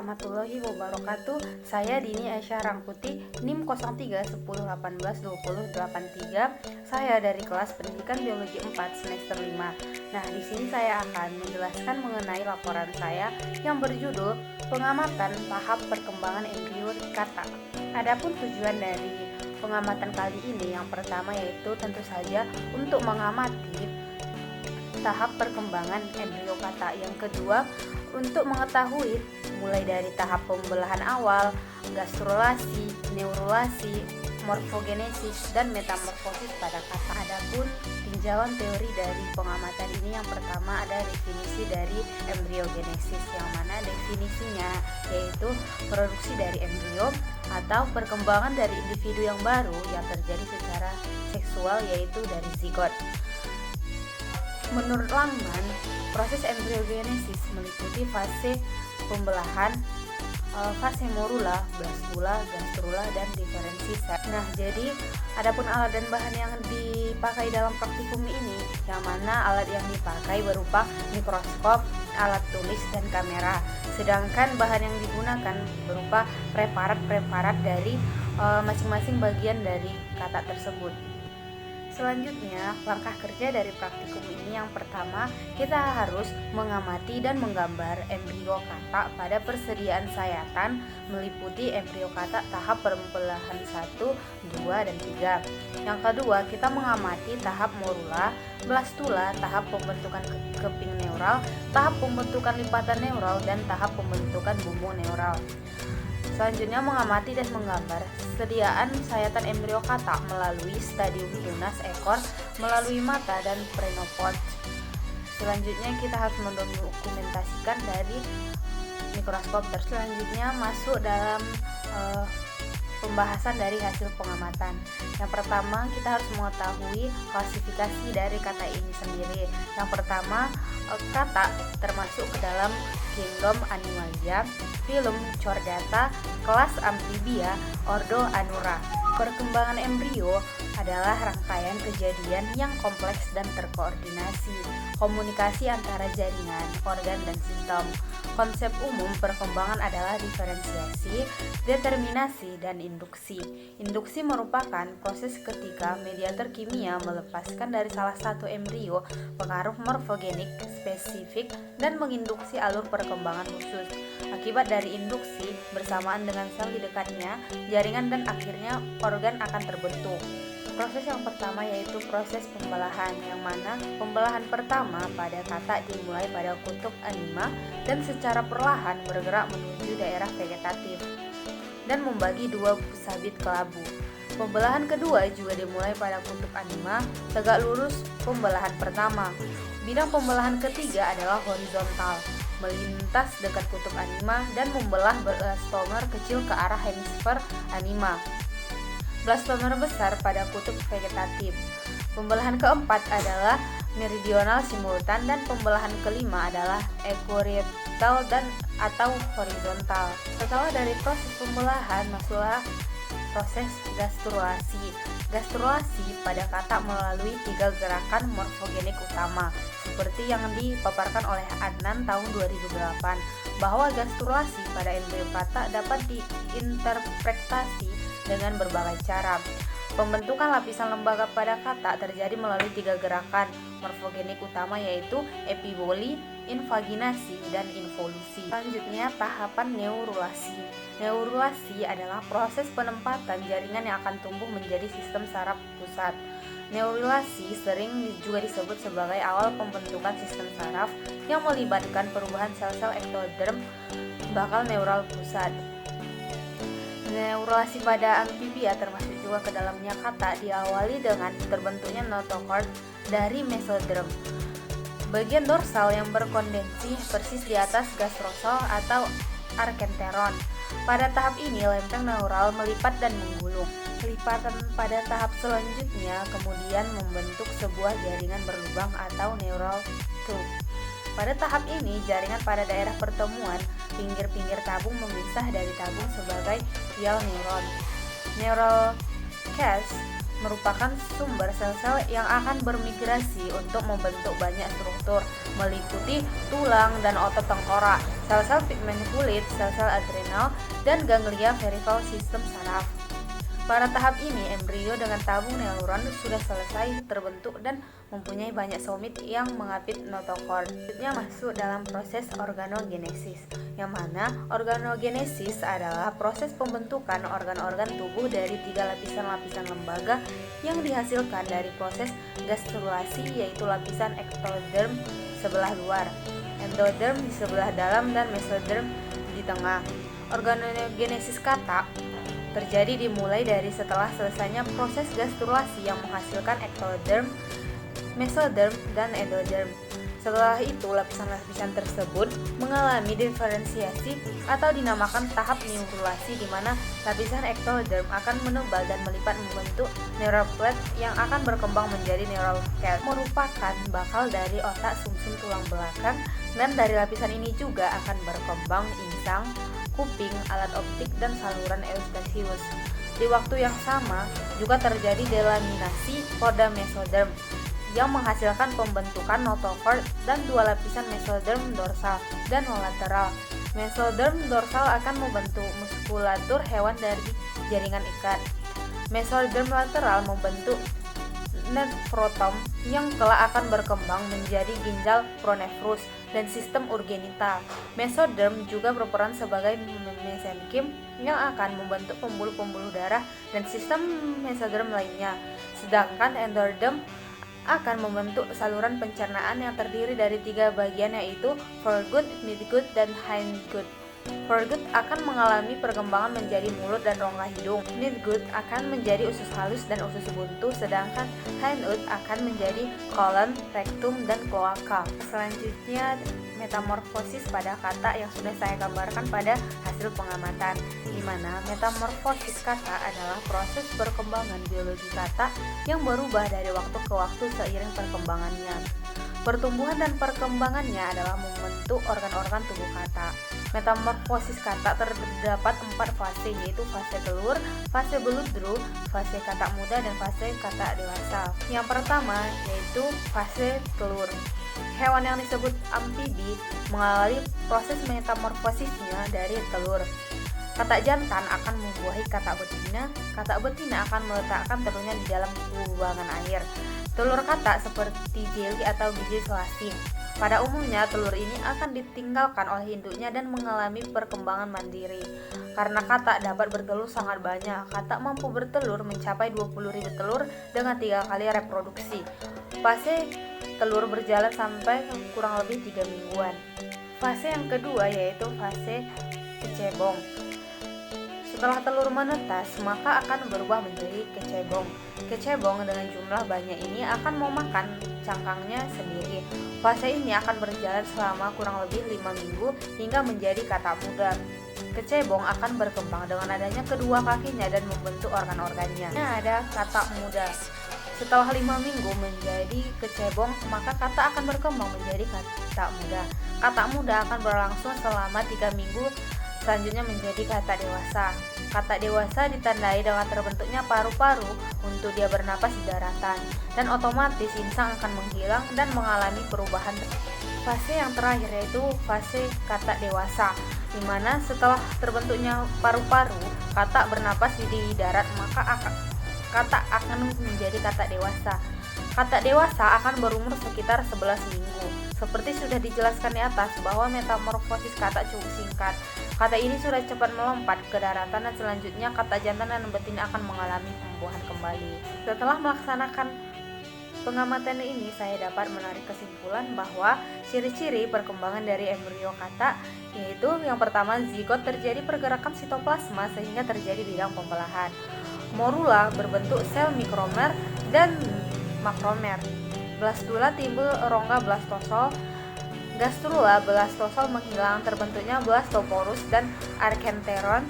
warahmatullahi wabarakatuh. Saya Dini Aisyah Rangkuti, NIM 03 10 18 20 83. Saya dari kelas Pendidikan Biologi 4 semester 5. Nah, di sini saya akan menjelaskan mengenai laporan saya yang berjudul Pengamatan Tahap Perkembangan Embrio Kata. Adapun tujuan dari pengamatan kali ini yang pertama yaitu tentu saja untuk mengamati tahap perkembangan embrio kata. Yang kedua, untuk mengetahui mulai dari tahap pembelahan awal, gastrulasi, neurulasi, morfogenesis, dan metamorfosis pada kata. Adapun tinjauan teori dari pengamatan ini yang pertama ada definisi dari embriogenesis, yang mana definisinya yaitu produksi dari embrio atau perkembangan dari individu yang baru yang terjadi secara seksual yaitu dari zigot. Menurut Langman, proses embriogenesis meliputi fase pembelahan, fase morula, blastula, gastrula, dan diferensi sel. Nah, jadi adapun alat dan bahan yang dipakai dalam praktikum ini, yang mana alat yang dipakai berupa mikroskop, alat tulis, dan kamera. Sedangkan bahan yang digunakan berupa preparat-preparat dari masing-masing bagian dari kata tersebut. Selanjutnya, langkah kerja dari praktikum ini yang pertama, kita harus mengamati dan menggambar embrio kata pada persediaan sayatan meliputi embrio kata tahap pembelahan 1, 2, dan 3. Yang kedua, kita mengamati tahap morula, blastula, tahap pembentukan keping neural, tahap pembentukan lipatan neural, dan tahap pembentukan bumbung neural. Selanjutnya, mengamati dan menggambar sediaan sayatan embrio kata melalui stadium tunas ekor, melalui mata dan prenopod. Selanjutnya, kita harus mendokumentasikan dari mikroskop. Selanjutnya, masuk dalam pembahasan dari hasil pengamatan. Yang pertama, kita harus mengetahui klasifikasi dari kata ini sendiri. Yang pertama, kata termasuk ke dalam kingdom Animalia, filum Chordata, kelas Amphibia, ordo Anura. Perkembangan embrio adalah rangkaian kejadian yang kompleks dan terkoordinasi, komunikasi antara jaringan, organ, dan sistem. Konsep umum perkembangan adalah diferensiasi, determinasi, dan induksi. Induksi merupakan proses ketika mediator kimia melepaskan dari salah satu embrio pengaruh morfogenik spesifik dan menginduksi alur perkembangan khusus. Akibat dari induksi, bersamaan dengan sel di dekatnya, jaringan dan akhirnya organ akan terbentuk. Proses yang pertama yaitu proses pembelahan, yang mana pembelahan pertama pada kata dimulai pada kutub anima dan secara perlahan bergerak menuju daerah vegetatif dan membagi dua sabit kelabu. Pembelahan kedua juga dimulai pada kutub anima, tegak lurus pembelahan pertama. Bidang pembelahan ketiga adalah horizontal, melintas dekat kutub anima dan membelah blastomer kecil ke arah hemisfer anima. Blastomer besar pada kutub vegetatif. Pembelahan keempat adalah meridional simultan dan pembelahan kelima adalah equirietal dan atau horizontal. Setelah dari proses pembelahan, masuklah proses gastrulasi. Gastrulasi pada kata melalui 3 gerakan morfogenik utama, seperti yang dipaparkan oleh Adnan tahun 2008, bahwa gastrulasi pada embrio kata dapat diinterpretasi dengan berbagai cara. Pembentukan lapisan lembaga pada kata terjadi melalui 3 gerakan morfogenik utama yaitu epiboli, invaginasi, dan involusi. Selanjutnya, tahapan neurulasi. Neurulasi adalah proses penempatan jaringan yang akan tumbuh menjadi sistem saraf pusat. Neurulasi sering juga disebut sebagai awal pembentukan sistem saraf yang melibatkan perubahan sel-sel ektoderm bakal neural pusat. Neurulasi pada amfibia termasuk juga ke dalamnya kata diawali dengan terbentuknya notochord dari mesoderm, bagian dorsal yang berkondensi persis di atas gastrosal atau arkenteron. Pada tahap ini lempeng neural melipat dan menggulung. Lipatan pada tahap selanjutnya kemudian membentuk sebuah jaringan berlubang atau neural tube. Pada tahap ini, jaringan pada daerah pertemuan pinggir-pinggir tabung memisah dari tabung sebagai vial neuron. Neural case merupakan sumber sel-sel yang akan bermigrasi untuk membentuk banyak struktur, meliputi tulang dan otot tengkorak, sel-sel pigmen kulit, sel-sel adrenal, dan ganglia peripheral sistem saraf. Pada tahap ini, embrio dengan tabung neuron sudah selesai terbentuk dan mempunyai banyak somit yang mengapit notochord. Selanjutnya masuk dalam proses organogenesis, yang mana organogenesis adalah proses pembentukan organ-organ tubuh dari 3 lapisan-lapisan lembaga yang dihasilkan dari proses gastrulasi, yaitu lapisan ektoderm sebelah luar, endoderm di sebelah dalam, dan mesoderm di tengah. Organogenesis katak terjadi dimulai dari setelah selesainya proses gastrulasi yang menghasilkan ektoderm, mesoderm, dan endoderm. Setelah itu, lapisan-lapisan tersebut mengalami diferensiasi atau dinamakan tahap neurulasi, di mana lapisan ektoderm akan menebal dan melipat membentuk neural plate yang akan berkembang menjadi neural cell, merupakan bakal dari otak sumsum tulang belakang, dan dari lapisan ini juga akan berkembang insang, kuping, alat optik, dan saluran eustachius. Di waktu yang sama juga terjadi delaminasi pada mesoderm yang menghasilkan pembentukan notochord dan 2 lapisan mesoderm dorsal dan lateral. Mesoderm dorsal akan membentuk muskulatur hewan dari jaringan ikat. Mesoderm lateral membentuk nefrotom yang kelak akan berkembang menjadi ginjal pronefrus dan sistem urogenital. Mesoderm juga berperan sebagai mesenkim yang akan membentuk pembuluh-pembuluh darah dan sistem mesoderm lainnya. Sedangkan endoderm akan membentuk saluran pencernaan yang terdiri dari 3 bagian, yaitu foregut, midgut, dan hindgut. Foregut akan mengalami perkembangan menjadi mulut dan rongga hidung. Midgut akan menjadi usus halus dan usus buntu, sedangkan hindgut akan menjadi kolon, rektum, dan kloaka. Selanjutnya, metamorfosis pada katak yang sudah saya gambarkan pada hasil pengamatan, di mana metamorfosis katak adalah proses perkembangan biologi katak yang berubah dari waktu ke waktu seiring perkembangannya. Pertumbuhan dan perkembangannya adalah membentuk organ-organ tubuh katak. Metamorfosis katak terdapat 4 fase, yaitu fase telur, fase beludru, fase katak muda, dan fase katak dewasa. Yang pertama yaitu fase telur. Hewan yang disebut amfibi mengalami proses metamorfosisnya dari telur. Katak jantan akan membuahi katak betina. Katak betina akan meletakkan telurnya di dalam kubangan air. Telur katak seperti jeli atau biji selasin. Pada umumnya, telur ini akan ditinggalkan oleh induknya dan mengalami perkembangan mandiri. Karena katak dapat bertelur sangat banyak, katak mampu bertelur mencapai 20.000 telur dengan 3 kali reproduksi. Fase telur berjalan sampai kurang lebih 3 mingguan. Fase yang kedua yaitu fase kecebong. Setelah telur menetas, maka akan berubah menjadi kecebong. Kecebong dengan jumlah banyak ini akan memakan cangkangnya sendiri. Fase ini akan berjalan selama kurang lebih 5 minggu hingga menjadi katak muda. Kecebong akan berkembang dengan adanya kedua kakinya dan membentuk organ-organnya. Ini ada katak muda. Setelah 5 minggu menjadi kecebong, maka katak akan berkembang menjadi katak muda. Katak muda akan berlangsung selama 3 minggu, selanjutnya menjadi katak dewasa. Katak dewasa ditandai dengan terbentuknya paru-paru untuk dia bernapas di daratan, dan otomatis insang akan menghilang dan mengalami perubahan. Fase yang terakhir yaitu fase katak dewasa, di mana setelah terbentuknya paru-paru, katak bernapas di darat, maka katak akan menjadi katak dewasa. Katak dewasa akan berumur sekitar 11 minggu. Seperti sudah dijelaskan di atas bahwa metamorfosis katak cukup singkat. Katak ini sudah cepat melompat ke daratan dan selanjutnya katak jantan dan betina akan mengalami pembuahan kembali. Setelah melaksanakan pengamatan ini, saya dapat menarik kesimpulan bahwa ciri-ciri perkembangan dari embrio katak yaitu yang pertama, zigot, terjadi pergerakan sitoplasma sehingga terjadi bidang pembelahan. Morula berbentuk sel mikromer dan makromer. Blastula timbul rongga blastosol. Gastrula, blastosol menghilang, terbentuknya blastoporus dan arkenteron.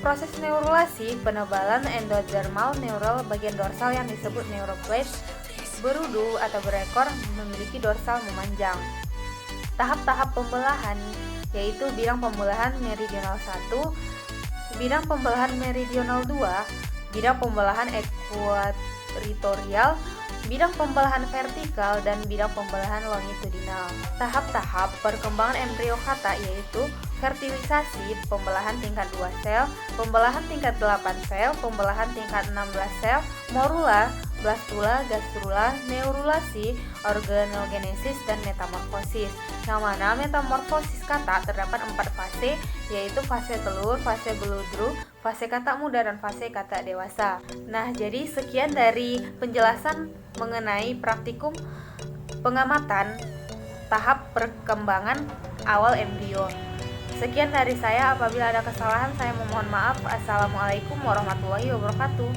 Proses neurulasi, penebalan endodermal neural bagian dorsal yang disebut neuroplate berudu atau berekor, memiliki dorsal memanjang. Tahap-tahap pembelahan yaitu bidang pembelahan meridional 1, bidang pembelahan meridional 2, bidang pembelahan ekuatorial, bidang pembelahan vertikal, dan bidang pembelahan longitudinal. Tahap-tahap perkembangan embrio kata yaitu fertilisasi, pembelahan tingkat 2 sel, pembelahan tingkat 8 sel, pembelahan tingkat 16 sel, morula, blastula, gastrula, neurulasi, organogenesis, dan metamorfosis. Yang mana metamorfosis kata terdapat 4 fase, yaitu fase telur, fase beludru, fase kata muda, dan fase kata dewasa. Nah, jadi sekian dari penjelasan mengenai praktikum pengamatan tahap perkembangan awal embrio. Sekian dari saya, apabila ada kesalahan saya memohon maaf. Assalamualaikum warahmatullahi wabarakatuh.